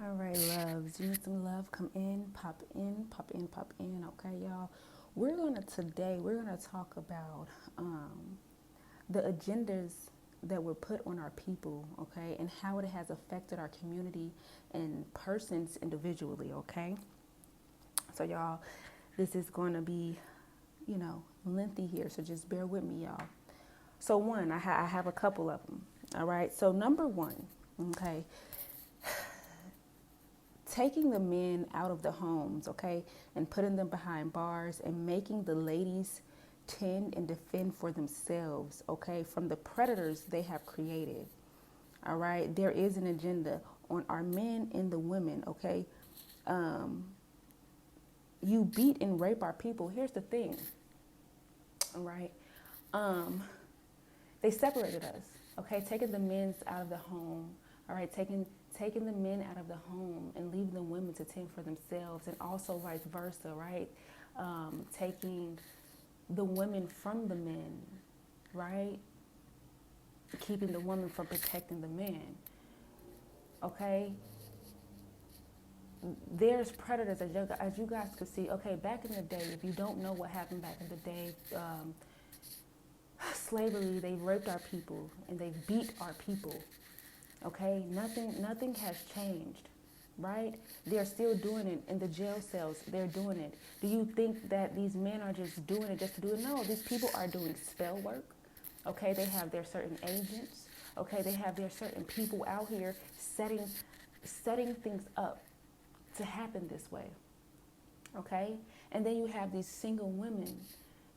All right, loves. You need some love? Come in, pop in, pop in, pop in. Okay, y'all. We're gonna talk about the agendas that were put on our people, okay, and how it has affected our community and persons individually, okay. So, y'all, this is going to be, lengthy here. So just bear with me, y'all. So, one, I have a couple of them. All right. So, number one, okay, taking the men out of the homes, okay, and putting them behind bars and making the ladies tend and defend for themselves, okay, from the predators they have created. All right, there is an agenda on our men and the women, okay. You beat and rape our people. Here's the thing, all right. They separated us, okay, taking the men out of the home, all right, taking the men out of the home and leaving the women to tend for themselves, and also vice versa, right? Taking the women from the men, right? Keeping the woman from protecting the man, okay? There's predators, as you guys could see. Okay, back in the day, if you don't know what happened back in the day, slavery, they raped our people and they beat our people. Okay, nothing has changed, right? They're still doing it in the jail cells. They're doing it. Do you think that these men are just doing it just to do it? No, these people are doing spell work. Okay, they have their certain agents. Okay, they have their certain people out here setting things up to happen this way. Okay, and then you have these single women.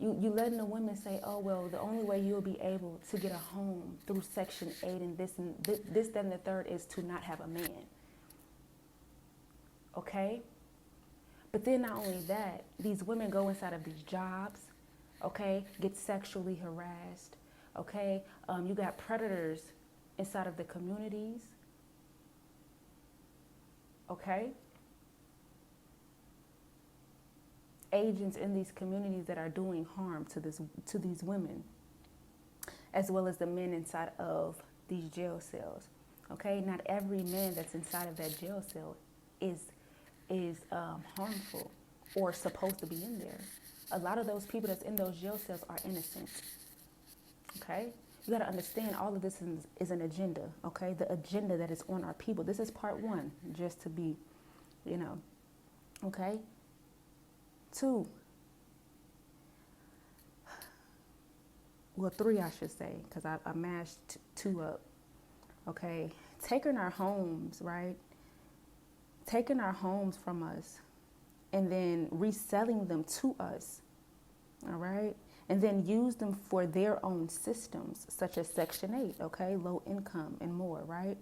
You letting the women say, oh, well, the only way you'll be able to get a home through Section 8 and this, that, and the third is to not have a man. Okay? But then not only that, these women go inside of these jobs, okay, get sexually harassed, okay? You got predators inside of the communities, okay? Agents in these communities that are doing harm to these women, as well as the men inside of these jail cells. Okay, not every man that's inside of that jail cell is harmful or supposed to be in there. A lot of those people that's in those jail cells are innocent. Okay, you got to understand all of this is an agenda. Okay, the agenda that is on our people. This is part one, just to be, okay. 2, well, 3, I should say, because I mashed 2 up. Okay, taking our homes, right? Taking our homes from us and then reselling them to us, all right? And then use them for their own systems, such as Section 8, okay? Low income and more, right?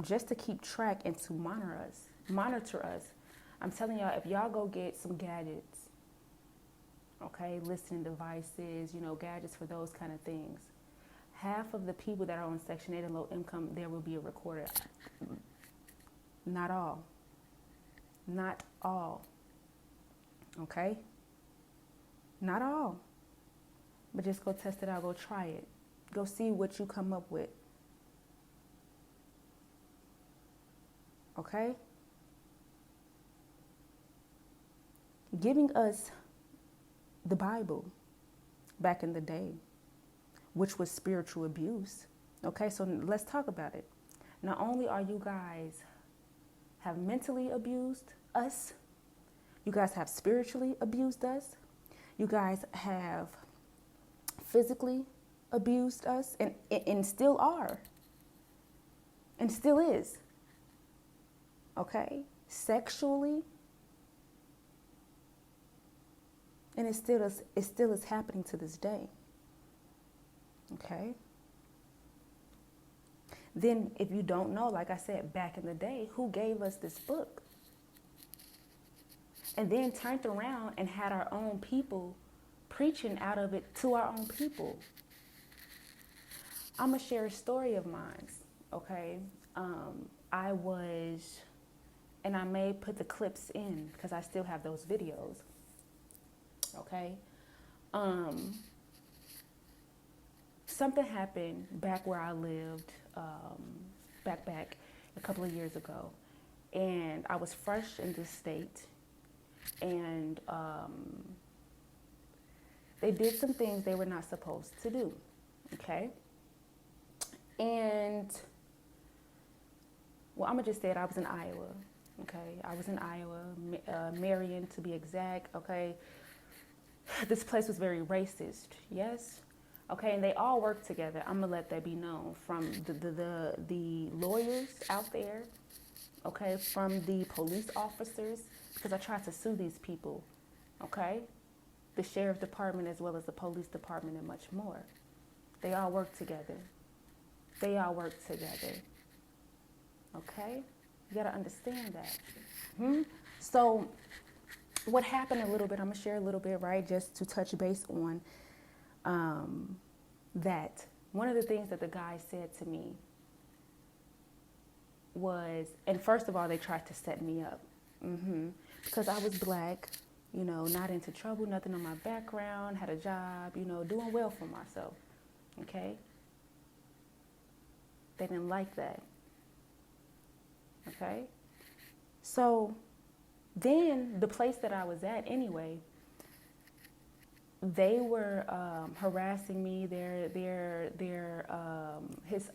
Just to keep track and to monitor us. I'm telling y'all, if y'all go get some gadgets, okay, listening devices, gadgets for those kind of things, half of the people that are on Section 8 and low income, there will be a recorder. Not all. Not all. Okay? Not all. But just go test it out. Go try it. Go see what you come up with. Okay? Giving us the Bible back in the day, which was spiritual abuse. Okay, so let's talk about it. Not only are you guys have mentally abused us, you guys have spiritually abused us, you guys have physically abused us, and still are, and still is. Okay, sexually. And it still is happening to this day. Okay? Then if you don't know, like I said, back in the day, who gave us this book? And then turned around and had our own people preaching out of it to our own people. I'm going to share a story of mine, okay? I was, and I may put the clips in because I still have those videos. Okay, something happened back where I lived, back a couple of years ago, And I was fresh in this state. And they did some things they were not supposed to do. Okay? And, well, I'm going to just say it. I was in Iowa. Okay? I was in Iowa, Marion to be exact. Okay? This place was very racist. Yes? Okay, and they all work together. I'm gonna let that be known, from the lawyers out there, okay, from the police officers, because I tried to sue these people, okay, the sheriff department as well as the police department and much more. They all work together. They all work together. Okay, you gotta understand that. So, what happened a little bit? I'm gonna share a little bit, right, just to touch base on. That one of the things that the guy said to me was, and first of all, they tried to set me up, because I was black, you know, not into trouble, nothing on my background, had a job, you know, doing well for myself, okay? They didn't like that, okay? So then the place that I was at anyway, they were harassing me. His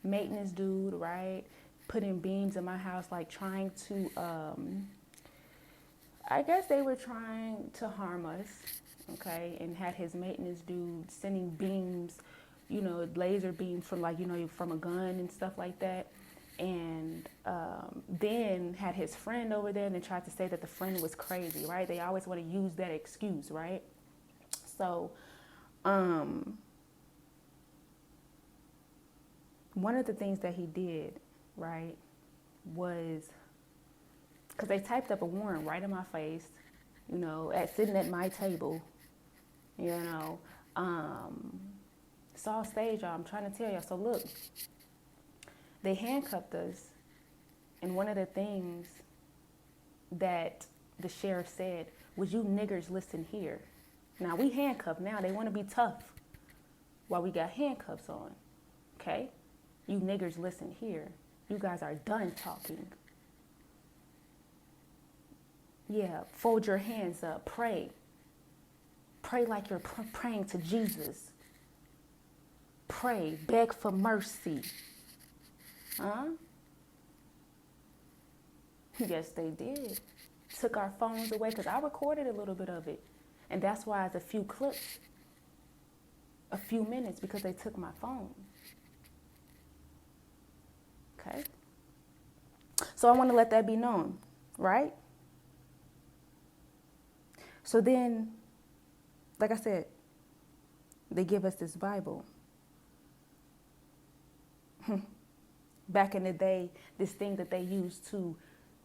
maintenance dude, right, putting beams in my house, like trying to, I guess they were trying to harm us, okay, and had his maintenance dude sending beams, you know, laser beams from, like, you know, from a gun and stuff like that. And then had his friend over there and then tried to say that the friend was crazy, right? They always want to use that excuse, right? So one of the things that he did, right, was, because they typed up a warrant right in my face, you know, sitting at my table, you know. It's all stage, y'all. I'm trying to tell y'all. So look. They handcuffed us, and one of the things that the sheriff said was, "You niggers listen here." Now we handcuffed now. They want to be tough while we got handcuffs on, okay? "You niggers listen here. You guys are done talking. Yeah, fold your hands up, pray. Pray like you're praying to Jesus. Pray, beg for mercy." Huh? Yes, they did. Took our phones away, because I recorded a little bit of it. And that's why it's a few clips, a few minutes, because they took my phone. Okay? So I want to let that be known, right? So then, like I said, they give us this Bible. Back in the day, this thing that they used to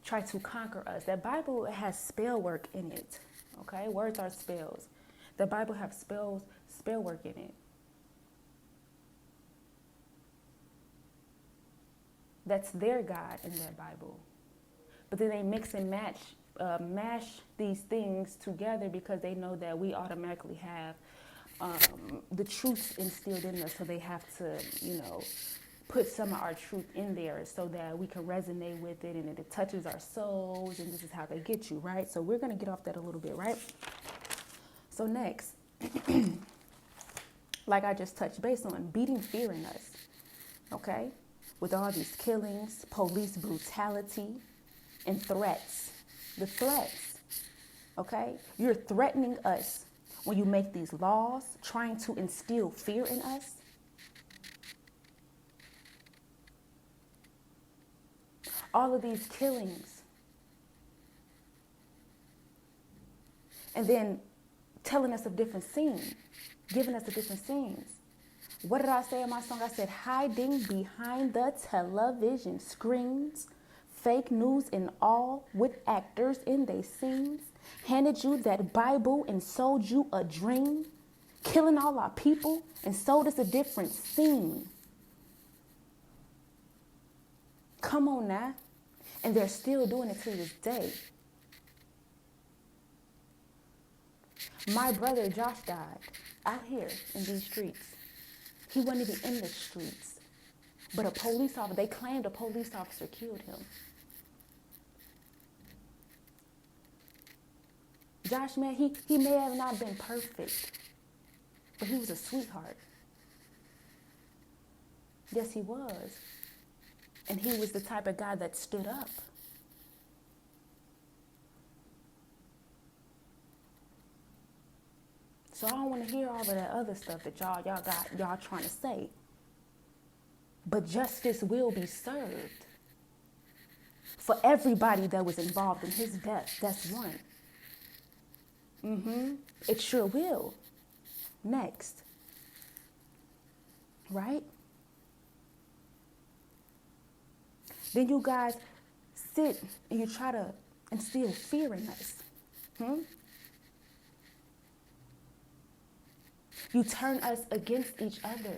try to conquer us. That Bible has spell work in it, okay? Words are spells. The Bible has spell work in it. That's their God in their Bible. But then they mix and mash these things together, because they know that we automatically have the truth instilled in us. So they have to, you know, put some of our truth in there so that we can resonate with it, and it touches our souls, and this is how they get you, right? So we're going to get off that a little bit, right? So next, like I just touched base on, beating fear in us, okay? With all these killings, police brutality, and threats. The threats, okay? You're threatening us when you make these laws, trying to instill fear in us. All of these killings. And then telling us of different scenes, giving us the different scenes. What did I say in my song? I said, hiding behind the television screens, fake news and all, with actors in their scenes, handed you that Bible and sold you a dream, killing all our people and sold us a different scene. Come on now. And they're still doing it to this day. My brother Josh died out here in these streets. He wasn't even in the streets. But a police officer, they claimed a police officer killed him. Josh, man, he may have not been perfect, but he was a sweetheart. Yes, he was. And he was the type of guy that stood up. So I don't want to hear all of that other stuff that y'all trying to say. But justice will be served for everybody that was involved in his death. That's one. It sure will. Next. Right? Then you guys sit and you try to instill fear in us. You turn us against each other.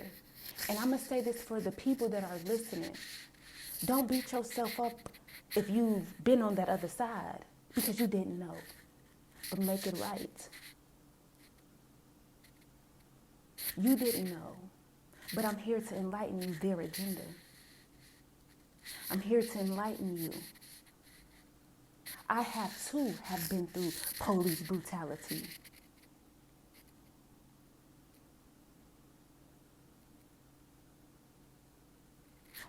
And I'm going to say this for the people that are listening. Don't beat yourself up if you've been on that other side because you didn't know. But make it right. You didn't know. But I'm here to enlighten you their agenda. I'm here to enlighten you. I have too have been through police brutality.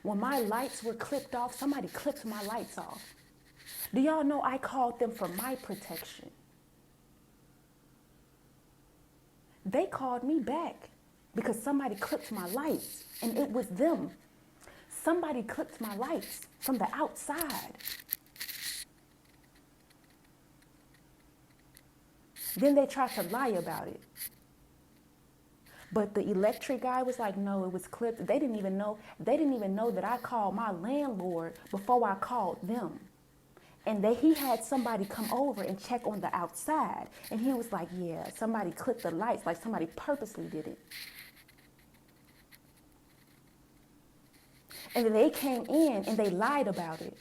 When my lights were clipped off, somebody clipped my lights off. Do y'all know I called them for my protection? They called me back because somebody clipped my lights, and it was them. Somebody clipped my lights from the outside. Then they tried to lie about it. But the electric guy was like, no, it was clipped. They didn't even know that I called my landlord before I called them. And he had somebody come over and check on the outside. And he was like, yeah, somebody clipped the lights, like somebody purposely did it. And then they came in and they lied about it.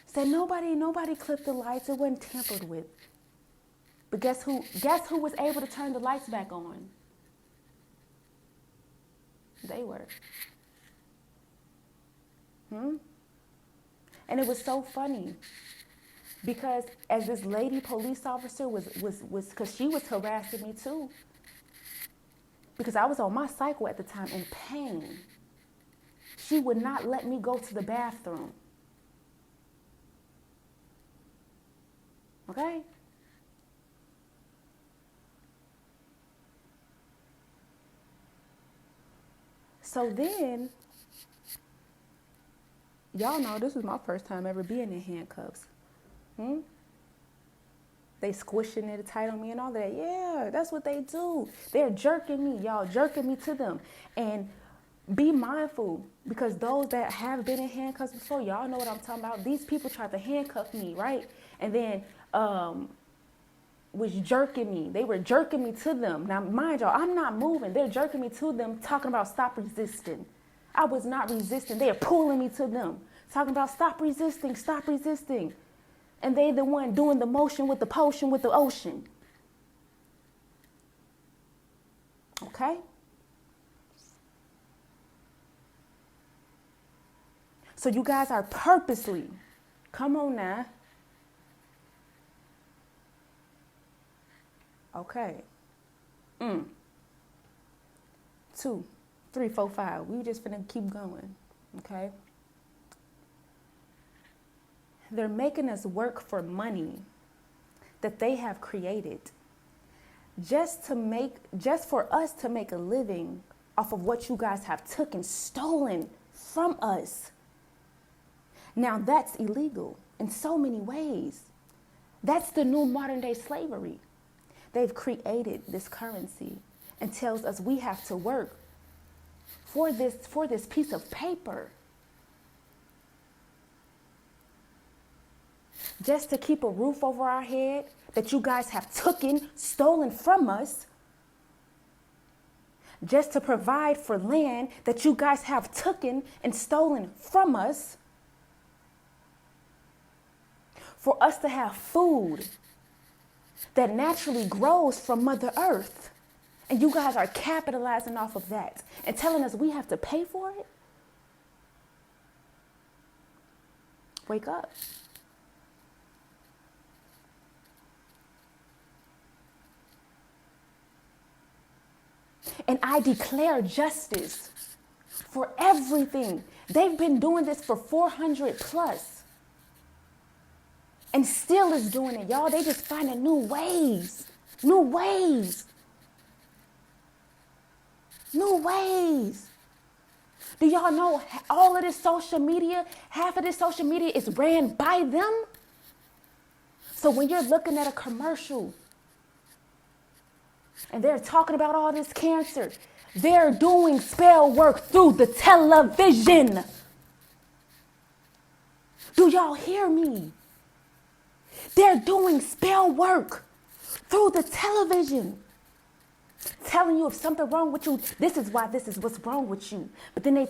Said nobody clipped the lights. It wasn't tampered with. But guess who was able to turn the lights back on? They were. And it was so funny because as this lady police officer was because she was harassing me too. Because I was on my cycle at the time in pain. She would not let me go to the bathroom. Okay? So then, y'all know this was my first time ever being in handcuffs. They squishing it tight on me and all that. Yeah, that's what they do. They're jerking me, y'all, jerking me to them. And be mindful, because those that have been in handcuffs before, y'all know what I'm talking about. These people tried to handcuff me, right? And then was jerking me. They were jerking me to them. Now, mind y'all, I'm not moving. They're jerking me to them, talking about stop resisting. I was not resisting. They're pulling me to them, talking about stop resisting, stop resisting. And they the one doing the motion with the potion with the ocean. Okay? So you guys are purposely, come on now. Okay. 2, 3, 4, 5. We just finna keep going. Okay. They're making us work for money that they have created just for us to make a living off of what you guys have took and stolen from us. Now that's illegal in so many ways. That's the new modern day slavery. They've created this currency and tells us we have to work for this piece of paper. Just to keep a roof over our head that you guys have stolen from us. Just to provide for land that you guys have taken and stolen from us. For us to have food that naturally grows from Mother Earth. And you guys are capitalizing off of that and telling us we have to pay for it? Wake up. And I declare justice for everything. They've been doing this for 400 plus. And still is doing it, y'all. They just finding new ways. New ways. New ways. Do y'all know all of this social media, half of this social media is ran by them? So when you're looking at a commercial and they're talking about all this cancer, they're doing spell work through the television. Do y'all hear me? They're doing spell work through the television. Telling you if something wrong with you, this is why this is what's wrong with you. But then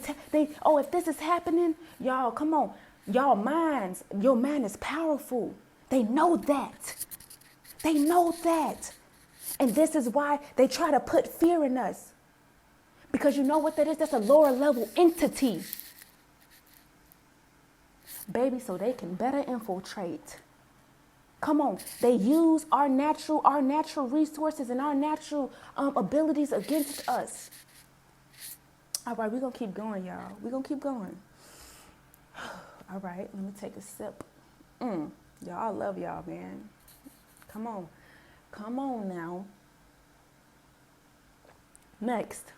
oh, if this is happening, y'all, come on. Your mind is powerful. They know that. They know that. And this is why they try to put fear in us. Because you know what that is? That's a lower level entity. Baby, so they can better infiltrate. Come on, they use our natural resources and our natural abilities against us. All right, we're going to keep going, y'all. We're going to keep going. All right, let me take a sip. Y'all, I love y'all, man. Come on. Come on now. Next.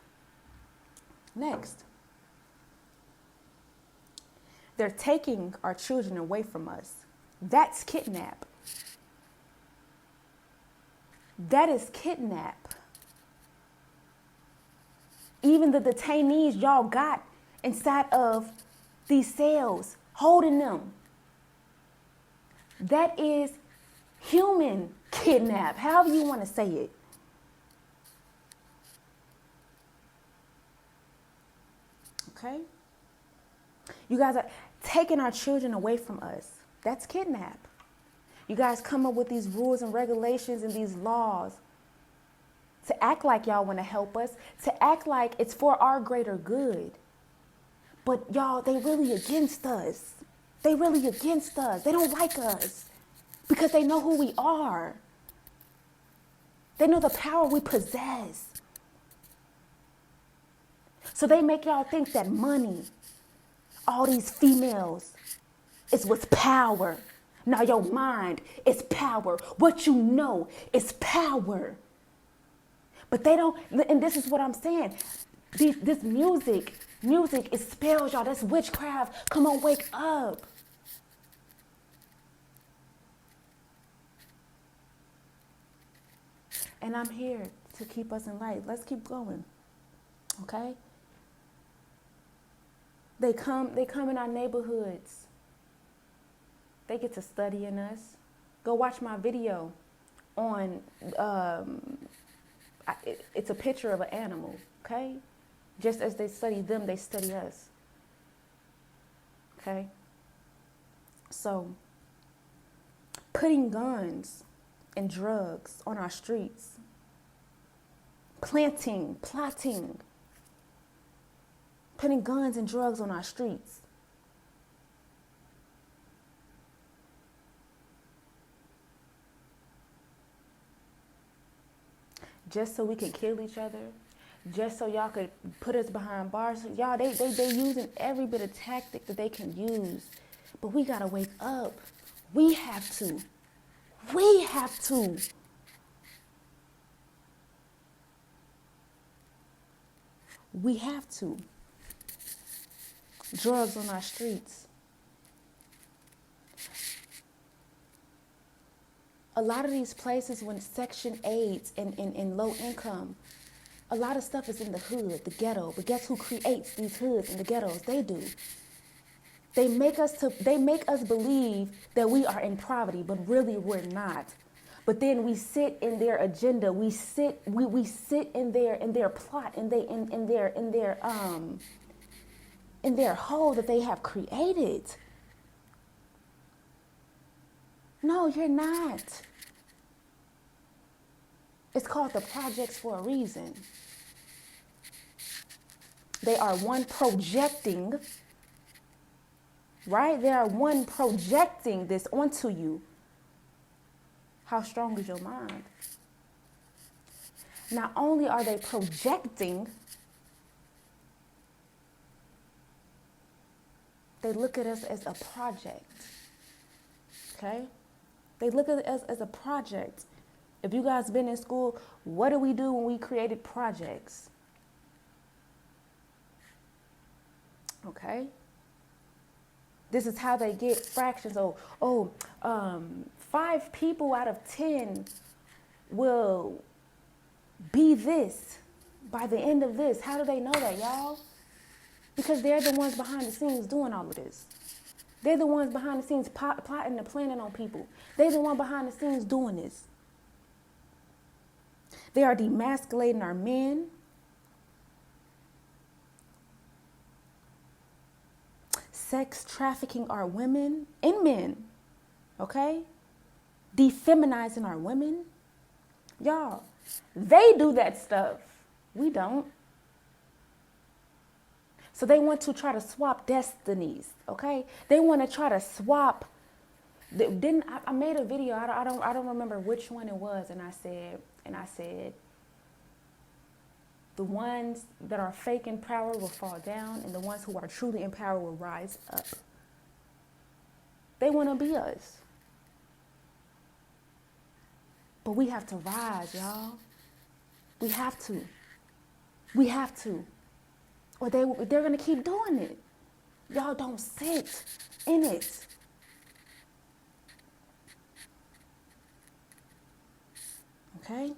They're taking our children away from us. That's kidnap. That is kidnap. Even the detainees y'all got inside of these cells, holding them. That is human kidnap, however you want to say it. Okay? You guys are taking our children away from us. That's kidnap. You guys come up with these rules and regulations and these laws to act like y'all want to help us, to act like it's for our greater good. But y'all, they really against us. They really against us. They don't like us because they know who we are. They know the power we possess. So they make y'all think that money, all these females, is what's power. Now your mind is power. What you know is power. But they don't, and this is what I'm saying. This music is spells, y'all. That's witchcraft. Come on, wake up. And I'm here to keep us in light. Let's keep going. Okay? They come in our neighborhoods. They get to study in us. Go watch my video on, it's a picture of an animal, okay? Just as they study them, they study us. Okay? So, putting guns and drugs on our streets, plotting, putting guns and drugs on our streets. Just so we can kill each other, just so y'all could put us behind bars. Y'all, they using every bit of tactic that they can use. But we gotta wake up. We have to. We have to. We have to. Drugs on our streets. A lot of these places when Section 8 and low income, a lot of stuff is in the hood, the ghetto. But guess who creates these hoods and the ghettos? They do. They make us believe that we are in poverty, but really we're not. But then we sit in their agenda. We sit in their plot, in their hole that they have created. No, you're not. It's called the projects for a reason. They are projecting right? They are one projecting this onto you. How strong is your mind? Not only are they projecting, they look at us as a project, okay? They look at us as a project. If you guys been in school, what do we do when we created projects? Okay? This is how they get fractions. 5 people out of 10 will be this by the end of this. How do they know that, y'all? Because they're the ones behind the scenes doing all of this. They're the ones behind the scenes plotting and planning on people. They're the one behind the scenes doing this. They are demasculating our men. Sex trafficking our women and men. Okay? Defeminizing our women. Y'all, they do that stuff. We don't. So they want to try to swap destinies, okay? They want to try to swap. I made a video. I don't remember which one it was, and I said, the ones that are fake in power will fall down, and the ones who are truly in power will rise up. They want to be us, but we have to rise, y'all. We have to. We have to. Or they're going to keep doing it. Y'all don't sit in it. Okay?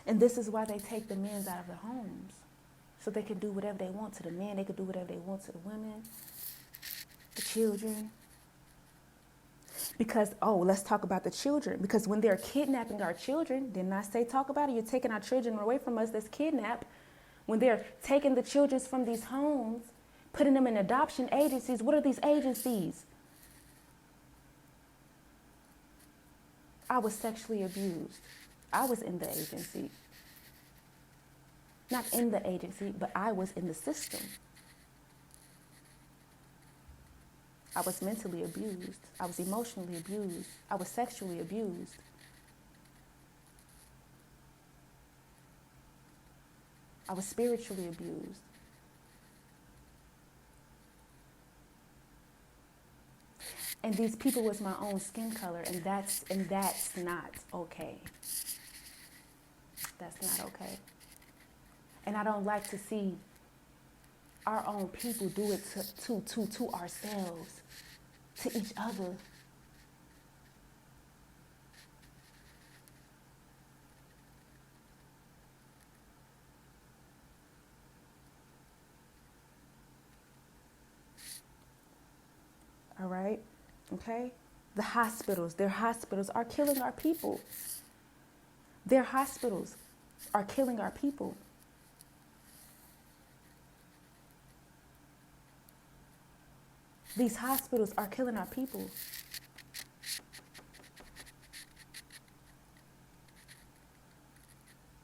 And this is why they take the men out of their homes. So they can do whatever they want to the men. They can do whatever they want to the women, the children. Because, let's talk about the children. Because when they're kidnapping our children, didn't I say talk about it? You're taking our children away from us. That's kidnap. When they're taking the children from these homes, putting them in adoption agencies, what are these agencies? I was sexually abused. I was in the agency. Not in the agency, but I was in the system. I was mentally abused. I was emotionally abused. I was sexually abused. I was spiritually abused. And these people was my own skin color, and that's not okay. That's not okay. And I don't like to see our own people do it to ourselves, to each other. All right? Okay? The hospitals, their hospitals are killing our people. Their hospitals are killing our people. These hospitals are killing our people.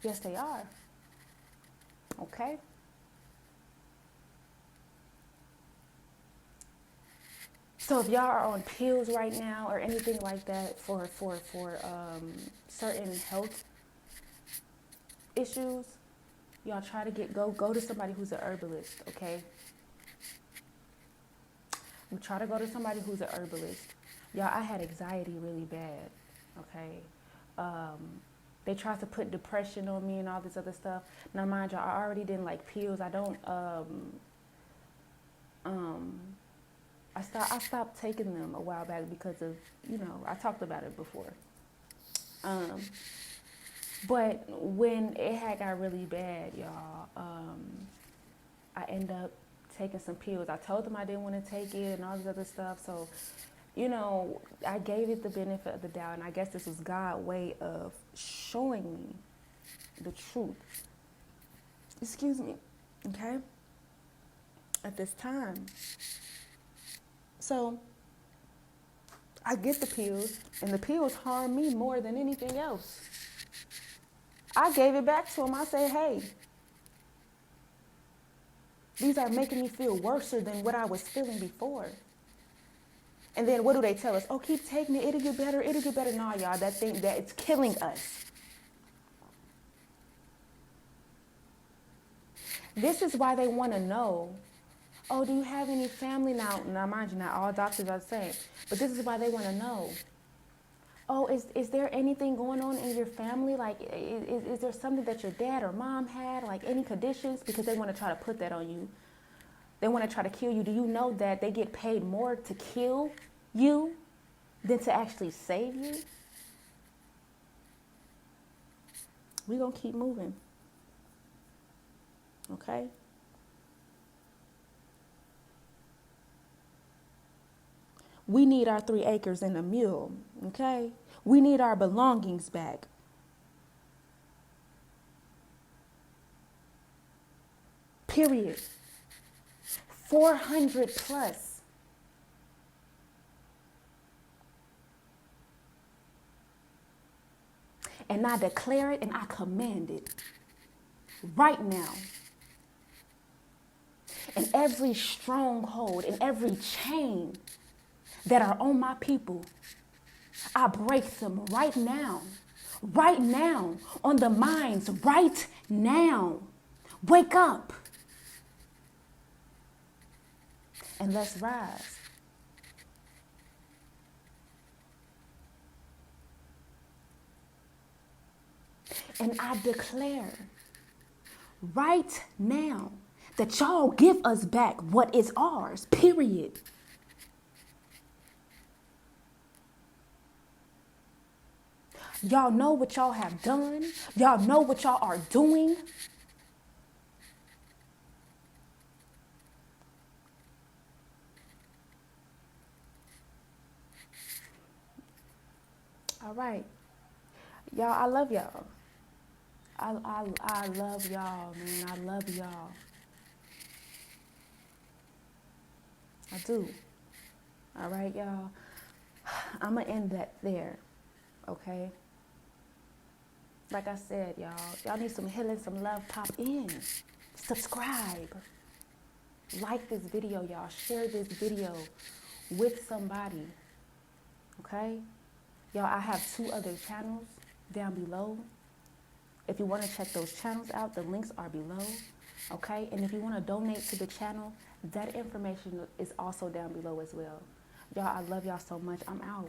Yes, they are. Okay? So if y'all are on pills right now or anything like that for certain health issues, y'all try to go to somebody who's a herbalist, okay? We try to go to somebody who's a herbalist. Y'all, I had anxiety really bad, okay? They tried to put depression on me and all this other stuff. Now, mind y'all, I already didn't like pills. I don't, I stopped taking them a while back because of, I talked about it before. But when it had got really bad, y'all, I ended up taking some pills. I told them I didn't want to take it and all this other stuff. So, I gave it the benefit of the doubt. And I guess this was God's way of showing me the truth. Excuse me. Okay? At this time. So, I get the pills. And the pills harm me more than anything else. I gave it back to him. I said, hey, these are making me feel worse than what I was feeling before. And then what do they tell us? Oh, keep taking it. It'll get better. It'll get better. Nah, y'all, that thing, that it's killing us. This is why they want to know, oh, do you have any family? Now, mind you, not all doctors are the same. But this is why they want to know. Oh, is there anything going on in your family? Like, is there something that your dad or mom had? Like, any conditions? Because they want to try to put that on you. They want to try to kill you. Do you know that they get paid more to kill you than to actually save you? We're going to keep moving. Okay? We need our 3 acres and a mule. Okay? We need our belongings back. Period. 400 plus. And I declare it and I command it right now. And every stronghold and every chain that are on my people, I break them right now on the minds, right now. Wake up and let's rise. And I declare right now that y'all give us back what is ours, period. Y'all know what y'all have done. Y'all know what y'all are doing. All right. Y'all, I love y'all. I love y'all, man. I love y'all. I do. All right, y'all. I'm going to end that there. Okay? Like I said, y'all need some healing, some love. Pop in. Subscribe. Like this video, y'all. Share this video with somebody. Okay? Y'all, I have 2 other channels down below. If you want to check those channels out, the links are below. Okay? And if you want to donate to the channel, that information is also down below as well. Y'all, I love y'all so much. I'm out.